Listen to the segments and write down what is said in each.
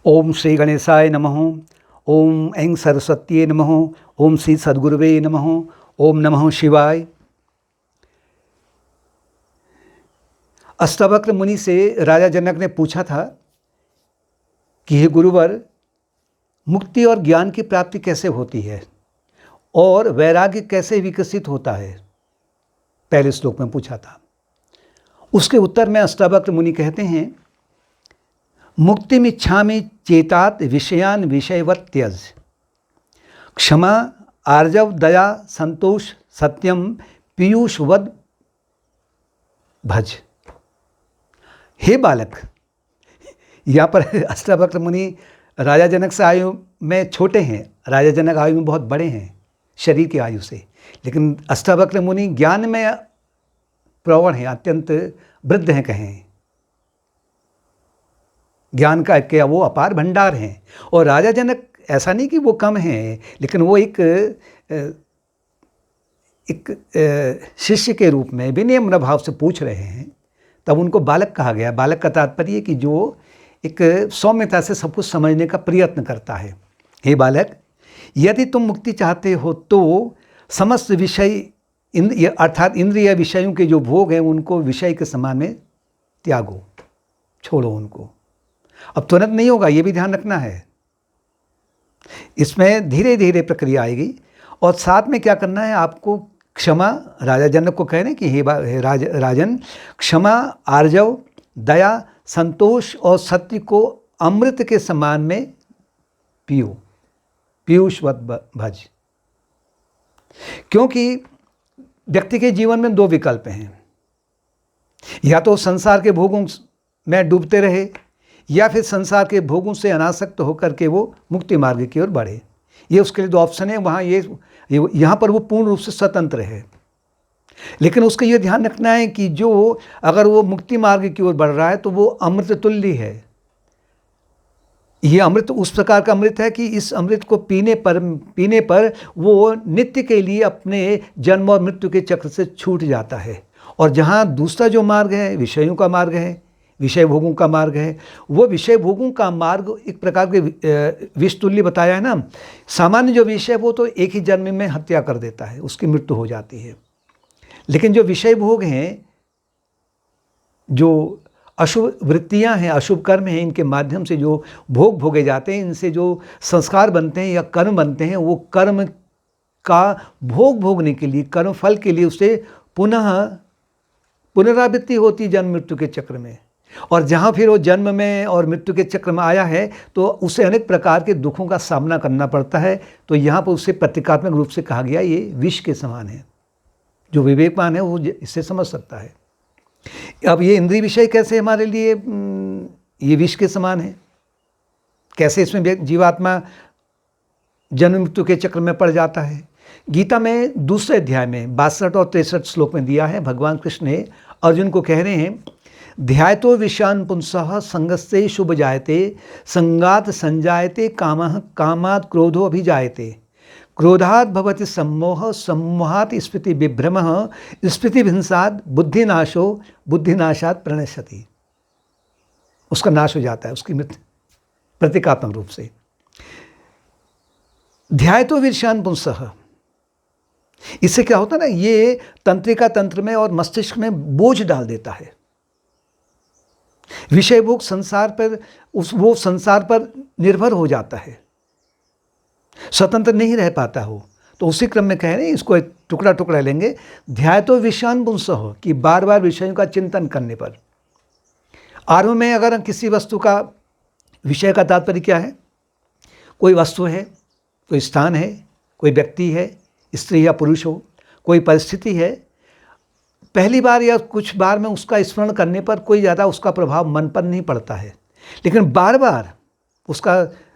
ओम श्री गणेशाय नमः। ओम ऐं सरस्वत्यै नमः। ओम श्री सद्गुरुवे नमः। ओम नमः शिवाय। अष्टावक्र मुनि से राजा जनक ने पूछा था कि हे गुरुवर, मुक्ति और ज्ञान की प्राप्ति कैसे होती है और वैराग्य कैसे विकसित होता है। पहले श्लोक में पूछा था। उसके उत्तर में अष्टावक्र मुनि कहते हैं, मुक्तिमिच्छामि चेतात विषयान विषयवत् त्यज, क्षमा आर्जव दया संतोष सत्यम पीयूषवद भज। हे बालक, यहाँ पर अष्टावक्र मुनि राजा जनक से आयु में छोटे हैं। राजा जनक आयु में बहुत बड़े हैं शरीर की आयु से, लेकिन अष्टावक्र मुनि ज्ञान में प्रौढ़ हैं, अत्यंत वृद्ध हैं कहें। ज्ञान का क्या वो अपार भंडार हैं। और राजा जनक ऐसा नहीं कि वो कम हैं, लेकिन वो एक शिष्य के रूप में विनम्र भाव से पूछ रहे हैं, तब उनको बालक कहा गया। बालक का तात्पर्य कि जो एक सौम्यता से सब कुछ समझने का प्रयत्न करता है। हे बालक, यदि तुम मुक्ति चाहते हो तो समस्त विषय अर्थात इंद्रिय विषयों के जो भोग हैं उनको विषय के समान में त्यागो, छोड़ो उनको। अब तुरंत नहीं होगा, ये भी ध्यान रखना है। इसमें धीरे धीरे प्रक्रिया आएगी। और साथ में क्या करना है आपको, क्षमा, राजा जनक को कह रहे हैं कि हे राजन, क्षमा आर्जव दया संतोष और सत्य को अमृत के समान में पियो, पीयूषवत भज। क्योंकि व्यक्ति के जीवन में दो विकल्प हैं, या तो संसार के भोगों में डूबते रहे या फिर संसार के भोगों से अनासक्त होकर के वो मुक्ति मार्ग की ओर बढ़े। ये उसके लिए दो ऑप्शन है। वहाँ यहाँ पर वो पूर्ण रूप से स्वतंत्र है, लेकिन उसका ये ध्यान रखना है कि जो अगर वो मुक्ति मार्ग की ओर बढ़ रहा है तो वो अमृत तुल्य है। ये अमृत उस प्रकार का अमृत है कि इस अमृत को पीने पर वो नित्य के लिए अपने जन्म और मृत्यु के चक्र से छूट जाता है। और जहाँ दूसरा जो मार्ग है, विषयों का मार्ग है, विषय भोगों का मार्ग है, वो विषय भोगों का मार्ग एक प्रकार के विष तुल्य बताया है ना। सामान्य जो विषय वो तो एक ही जन्म में हत्या कर देता है, उसकी मृत्यु हो जाती है। लेकिन जो विषय भोग हैं, जो अशुभ वृत्तियां हैं, अशुभ कर्म हैं, इनके माध्यम से जो भोग भोगे जाते हैं, इनसे जो संस्कार बनते हैं या कर्म बनते हैं, वो कर्म का भोग भोगने के लिए, कर्म फल के लिए उसे पुनरावृत्ति होती जन्म मृत्यु के चक्र में। और जहाँ फिर वो जन्म में और मृत्यु के चक्र में आया है तो उसे अनेक प्रकार के दुखों का सामना करना पड़ता है। तो यहाँ पर उसे प्रतीकात्मक रूप से कहा गया ये विष के समान है। जो विवेकवान है वो इसे समझ सकता है। अब ये इंद्रिय विषय कैसे हमारे लिए ये विष के समान है, कैसे इसमें जीवात्मा जन्म मृत्यु के चक्र में पड़ जाता है। गीता में दूसरे अध्याय में 62 और 63 श्लोक में दिया है। भगवान कृष्ण ने अर्जुन को कह रहे हैं, ध्यायतो विषयान् पुंसः संगस्ते शुभ जायते, संगात संजायते कामः, कामात् क्रोधो अभिजायते, क्रोधात् भवति सम्मोह, सम्मोहात् स्मृति विभ्रमः, स्मृति विभ्रंशात् बुद्धिनाशो, बुद्धिनाशात् प्रणश्यति। उसका नाश हो जाता है, उसकी मृत्यु प्रतीकात्मक रूप से। ध्यायतो विषयान् पुंसः, इससे क्या होता है ना, ये तंत्रिका तंत्र में और मस्तिष्क में बोझ डाल देता है। विषय भोग संसार पर वो संसार पर निर्भर हो जाता है, स्वतंत्र नहीं रह पाता हो। तो उसी क्रम में कह रहे हैं, इसको एक टुकड़ा टुकड़ा लेंगे। ध्यायतो विषयान् पुंसः, कि बार बार विषयों का चिंतन करने पर। आरंभ में अगर किसी वस्तु का, विषय का तात्पर्य क्या है, कोई वस्तु है, कोई स्थान है, कोई व्यक्ति है, स्त्री या पुरुष हो, कोई परिस्थिति है, पहली बार या कुछ बार में उसका स्मरण करने पर कोई ज़्यादा उसका प्रभाव मन पर नहीं पड़ता है। लेकिन बार बार उसका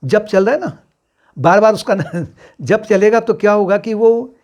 जब चल रहा है ना, बार बार उसका जब चलेगा तो क्या होगा कि वो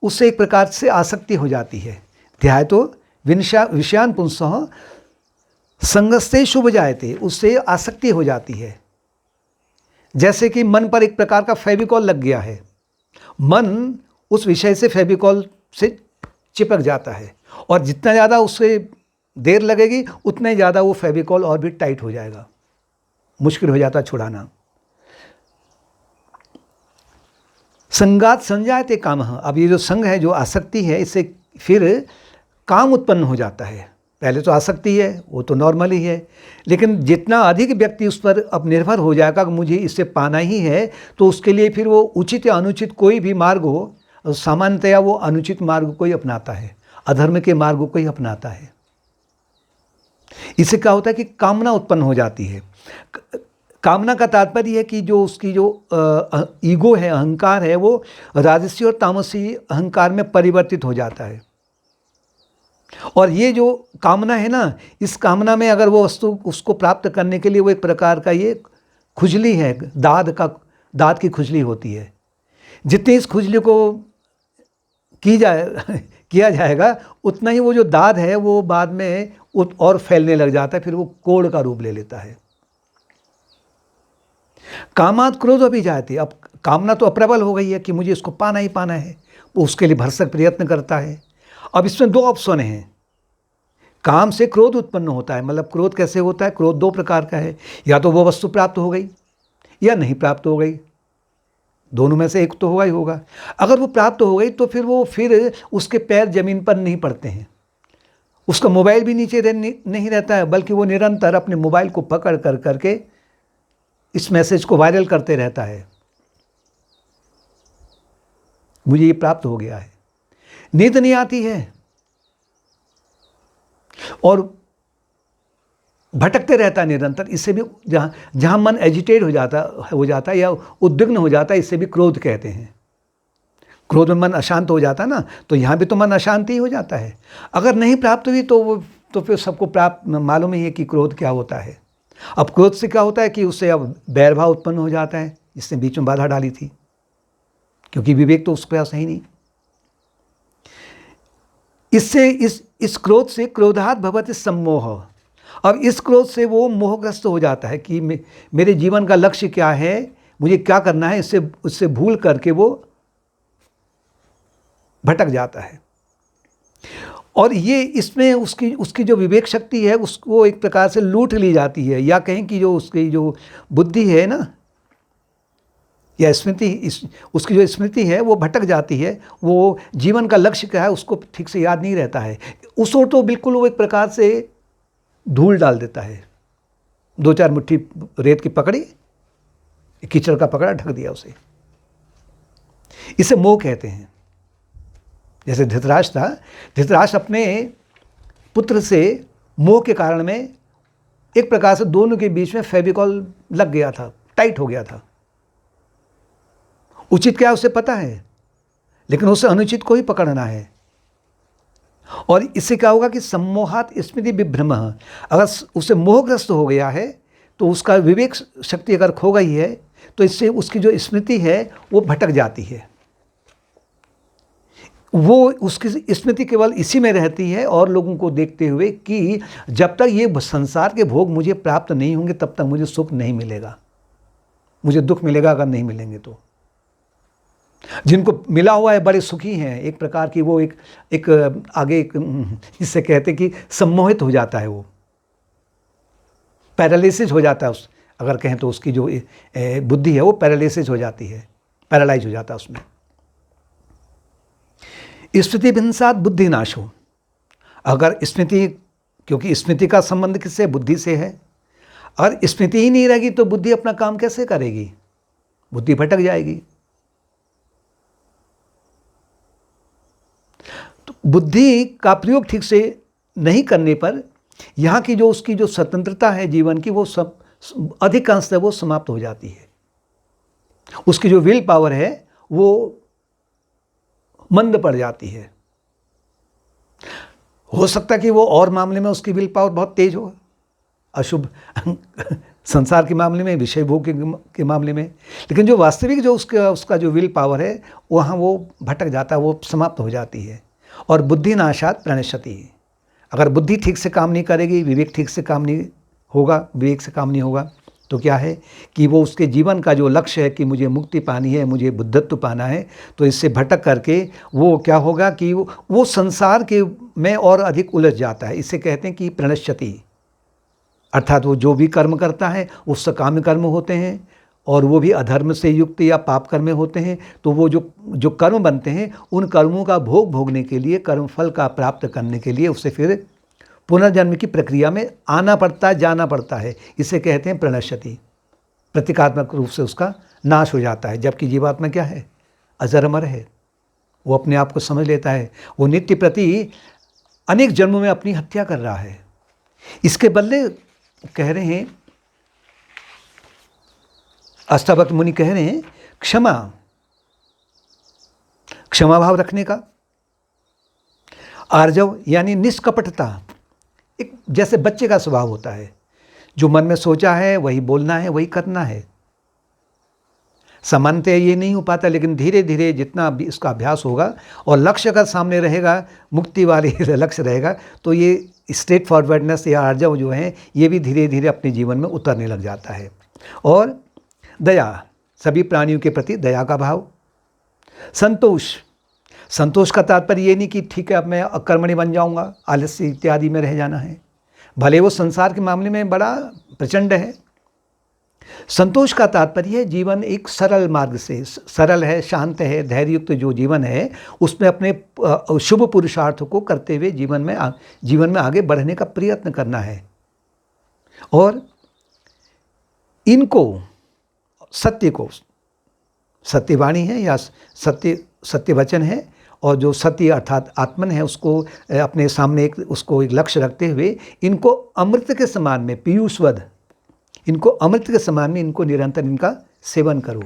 उससे एक प्रकार से आसक्ति हो जाती है। ध्यायतो विषयान् पुंसः संगस्ते शुभ जायते, उससे आसक्ति हो जाती है। जैसे कि मन पर एक प्रकार का फेविकॉल लग गया है, मन उस विषय से फेविकॉल से चिपक जाता है, और जितना ज़्यादा उससे देर लगेगी उतना ही ज़्यादा वो फेविकॉल और भी टाइट हो जाएगा। मुश्किल हो जाता छुड़ाना। संगात संजायते कामः, अब ये जो संग है, जो आसक्ति है, इससे फिर काम उत्पन्न हो जाता है। पहले तो आसक्ति है, वो तो नॉर्मल ही है, लेकिन जितना अधिक व्यक्ति उस पर अब निर्भर हो जाएगा कि मुझे इससे पाना ही है, तो उसके लिए फिर वो उचित या अनुचित कोई भी मार्ग हो, सामान्यतया वो अनुचित मार्ग को ही अपनाता है, अधर्म के मार्ग को ही अपनाता है। इससे क्या होता है कि कामना उत्पन्न हो जाती है। कामना का तात्पर्य है कि जो उसकी जो ईगो है, अहंकार है, वो राजसी और तामसी अहंकार में परिवर्तित हो जाता है। और ये जो कामना है ना, इस कामना में अगर वो वस्तु उसको प्राप्त करने के लिए वो एक प्रकार का ये खुजली है, दाद की खुजली होती है। जितनी इस खुजली को किया जाएगा, उतना ही वो जो दाद है वो बाद में और फैलने लग जाता है, फिर वो कोढ़ का रूप ले लेता है। कामात क्रोध भी जाती है। अब कामना तो अप्रबल हो गई है कि मुझे इसको पाना ही पाना है, वो उसके लिए भरसक प्रयत्न करता है। अब इसमें दो ऑप्शन हैं। काम से क्रोध उत्पन्न होता है, मतलब क्रोध कैसे होता है? क्रोध दो प्रकार का है, या तो वो वस्तु प्राप्त हो गई या नहीं प्राप्त हो गई, दोनों में से एक तो होगा ही होगा। अगर वो प्राप्त हो गई तो फिर उसके पैर जमीन पर नहीं पड़ते हैं, उसका मोबाइल भी नीचे नहीं रहता है, बल्कि वो निरंतर अपने मोबाइल को पकड़ करके इस मैसेज को वायरल करते रहता है, मुझे ये प्राप्त हो गया है। नींद नहीं आती है और भटकते रहता है निरंतर। इससे भी जहाँ मन एजिटेट हो जाता है या उद्विग्न हो जाता है, इससे भी क्रोध कहते हैं। क्रोध में मन अशांत हो जाता है ना, तो यहाँ भी तो मन अशांति हो जाता है। अगर नहीं प्राप्त हुई तो फिर सबको प्राप्त मालूम ही है कि क्रोध क्या होता है। अब क्रोध से क्या होता है कि उससे अब बैरभाव उत्पन्न हो जाता है, जिसने बीच में बाधा डाली थी, क्योंकि विवेक तो उसके पास है ही नहीं। इससे इस क्रोध से क्रोधात भवति सम्मोह। अब इस क्रोध से वो मोहग्रस्त हो जाता है कि मेरे जीवन का लक्ष्य क्या है, मुझे क्या करना है, उससे भूल करके वो भटक जाता है। और ये इसमें उसकी जो विवेक शक्ति है उसको एक प्रकार से लूट ली जाती है, या कहें कि जो उसकी जो बुद्धि है ना, या स्मृति, उसकी जो स्मृति है वो भटक जाती है। वो जीवन का लक्ष्य क्या है उसको ठीक से याद नहीं रहता है। उस ओर तो बिल्कुल वो एक प्रकार से धूल डाल देता है। 2-4 मुट्ठी रेत की पकड़ी, कीचड़ का पकड़ा, ढक दिया उसे। इसे मोह कहते हैं। जैसे धृतराष्ट्र था, धृतराष्ट्र अपने पुत्र से मोह के कारण में एक प्रकार से दोनों के बीच में फेविकॉल लग गया था, टाइट हो गया था। उचित क्या उसे पता है, लेकिन उसे अनुचित को ही पकड़ना है। और इससे क्या होगा कि सम्मोहात स्मृति विभ्रम, अगर उसे मोहग्रस्त हो गया है तो उसका विवेक शक्ति अगर खो गई है तो इससे उसकी जो स्मृति है वो भटक जाती है। वो उसकी स्मृति केवल इसी में रहती है और लोगों को देखते हुए कि जब तक ये संसार के भोग मुझे प्राप्त नहीं होंगे तब तक मुझे सुख नहीं मिलेगा, मुझे दुख मिलेगा अगर नहीं मिलेंगे तो। जिनको मिला हुआ है बड़े सुखी हैं, एक प्रकार की वो एक आगे इससे कहते कि सम्मोहित हो जाता है, वो पैरालिसिस हो जाता है। अगर कहें तो उसकी जो बुद्धि है वो पैरालिसिस हो जाती है, पैरालाइज हो जाता है उसमें। स्मृति विंसात बुद्धि नाशो, अगर स्मृति, क्योंकि स्मृति का संबंध किससे? बुद्धि से है। अगर स्मृति ही नहीं रहेगी तो बुद्धि अपना काम कैसे करेगी? बुद्धि भटक जाएगी। तो बुद्धि का प्रयोग ठीक से नहीं करने पर यहाँ की जो उसकी जो स्वतंत्रता है जीवन की, वो सब अधिकांश वो समाप्त हो जाती है। उसकी जो विल पावर है वो मंद पड़ जाती है। हो सकता है कि वो और मामले में उसकी विल पावर बहुत तेज हो, अशुभ संसार के मामले में, विषय भोग के मामले में, लेकिन जो वास्तविक जो उसका जो विल पावर है वहाँ वो भटक जाता है, वो समाप्त हो जाती है। और बुद्धि नाशात प्रणश्यति, अगर बुद्धि ठीक से काम नहीं करेगी, विवेक ठीक से काम नहीं होगा, विवेक से काम नहीं होगा, तो क्या है कि वो उसके जीवन का जो लक्ष्य है कि मुझे मुक्ति पानी है, मुझे बुद्धत्व पाना है, तो इससे भटक करके वो क्या होगा कि वो संसार के में और अधिक उलझ जाता है। इसे कहते हैं कि प्रणश्यति, अर्थात वो जो भी कर्म करता है वो सकाम कर्म होते हैं, और वो भी अधर्म से युक्त या पाप कर्म में होते हैं। तो वो जो जो कर्म बनते हैं उन कर्मों का भोग भोगने के लिए, कर्म फल का प्राप्त करने के लिए उसे फिर पुनर्जन्म की प्रक्रिया में आना पड़ता है, जाना पड़ता है। इसे कहते हैं प्रणश्यति। प्रतीकात्मक रूप से उसका नाश हो जाता है। जबकि जीवात्मा क्या है? अजर अमर है। वो अपने आप को समझ लेता है। वो नित्य प्रति अनेक जन्मों में अपनी हत्या कर रहा है। इसके बदले कह रहे हैं, अष्टावक्र मुनि कह रहे हैं, क्षमा, क्षमा भाव रखने का। आर्जव यानी निष्कपटता, एक जैसे बच्चे का स्वभाव होता है, जो मन में सोचा है वही बोलना है, वही करना है। सामान्यतः ये नहीं हो पाता, लेकिन धीरे धीरे जितना भी इसका अभ्यास होगा और लक्ष्य का सामने रहेगा, मुक्ति वाले लक्ष्य रहेगा, तो ये स्ट्रेट फॉरवर्डनेस या आर्जव जो है ये भी धीरे धीरे अपने जीवन में उतरने लग जाता है। और दया, सभी प्राणियों के प्रति दया का भाव। संतोष, संतोष का तात्पर्य ये नहीं कि ठीक है अब मैं अकर्मण्य बन जाऊंगा, आलस्य इत्यादि में रह जाना है, भले वो संसार के मामले में बड़ा प्रचंड है। संतोष का तात्पर्य है जीवन एक सरल मार्ग से, सरल है, शांत है, धैर्ययुक्त जो जीवन है उसमें अपने शुभ पुरुषार्थ को करते हुए जीवन में आगे बढ़ने का प्रयत्न करना है। और इनको सत्य को, सत्यवाणी है या सत्य वचन है, और जो सत्य अर्थात आत्मन है उसको अपने सामने उसको एक लक्ष्य रखते हुए इनको अमृत के समान में, पीयूषवद, इनको अमृत के समान में इनको निरंतर इनका सेवन करो।